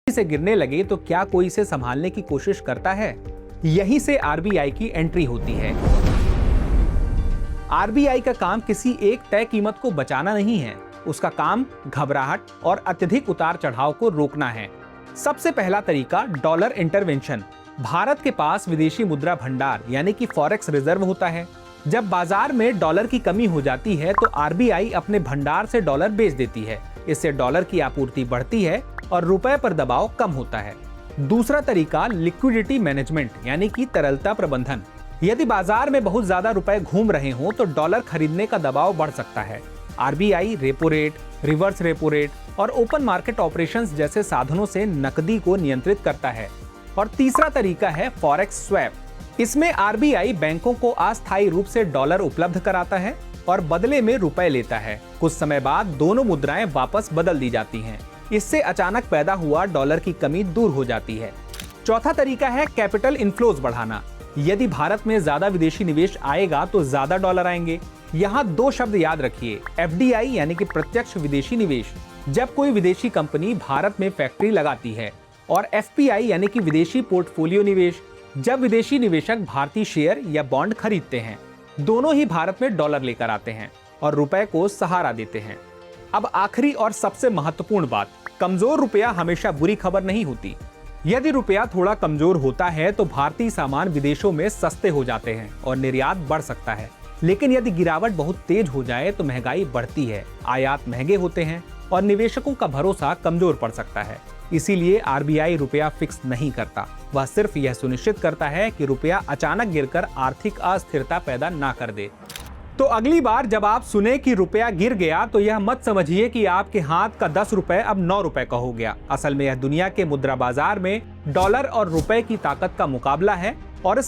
से गिरने लगे तो क्या कोई इसे संभालने की कोशिश करता है? यहीं से आरबीआई की एंट्री होती है। आरबीआई का काम किसी एक तय कीमत को बचाना नहीं है, उसका काम घबराहट और अत्यधिक उतार चढ़ाव को रोकना है। सबसे पहला तरीका डॉलर इंटरवेंशन। भारत के पास विदेशी मुद्रा भंडार यानी कि फॉरेक्स रिजर्व होता है। जब बाजार में डॉलर की कमी हो जाती है तो आरबीआई अपने भंडार से डॉलर बेच देती है। इससे डॉलर की आपूर्ति बढ़ती है और रुपए पर दबाव कम होता है। दूसरा तरीका लिक्विडिटी मैनेजमेंट यानी कि तरलता प्रबंधन। यदि बाजार में बहुत ज्यादा रुपए घूम रहे हों तो डॉलर खरीदने का दबाव बढ़ सकता है। RBI repo rate, reverse repo rate और ओपन मार्केट ऑपरेशंस जैसे साधनों से नकदी को नियंत्रित करता है। और तीसरा तरीका है फॉरेक्स स्वैप। इसमें आरबीआई बैंकों को अस्थायी रूप से डॉलर उपलब्ध कराता है और बदले में रुपए लेता है। कुछ समय बाद दोनों मुद्राएं वापस बदल दी जाती हैं। इससे अचानक पैदा हुआ डॉलर की कमी दूर हो जाती है। चौथा तरीका है कैपिटल इनफ्लोज बढ़ाना। यदि भारत में ज्यादा विदेशी निवेश आएगा तो ज्यादा डॉलर आएंगे। यहाँ दो शब्द याद रखिए, एफडीआई यानी कि प्रत्यक्ष विदेशी निवेश, जब कोई विदेशी कंपनी भारत में फैक्ट्री लगाती है, और एफपीआई यानी कि विदेशी पोर्टफोलियो निवेश, जब विदेशी निवेशक भारतीय शेयर या बॉन्ड खरीदते हैं। दोनों ही भारत में डॉलर लेकर आते हैं और रुपए को सहारा देते हैं। अब आखिरी और सबसे महत्वपूर्ण बात, कमजोर रुपया हमेशा बुरी खबर नहीं होती। यदि रुपया थोड़ा कमजोर होता है तो भारतीय सामान विदेशों में सस्ते हो जाते हैं और निर्यात बढ़ सकता है। लेकिन यदि गिरावट बहुत तेज हो जाए तो महंगाई बढ़ती है, आयात महंगे होते हैं और निवेशकों का भरोसा कमजोर पड़ सकता है। इसीलिए आरबीआई रुपया फिक्स नहीं करता, वह सिर्फ यह सुनिश्चित करता है कि रुपया अचानक गिरकर आर्थिक अस्थिरता पैदा ना कर दे। तो अगली बार जब आप सुने कि रुपया गिर गया तो यह मत समझिए कि आपके हाथ का 10 रुपए अब 9 रुपए का हो गया। असल में यह दुनिया के मुद्रा बाजार में डॉलर और रुपए की ताकत का मुकाबला है और इस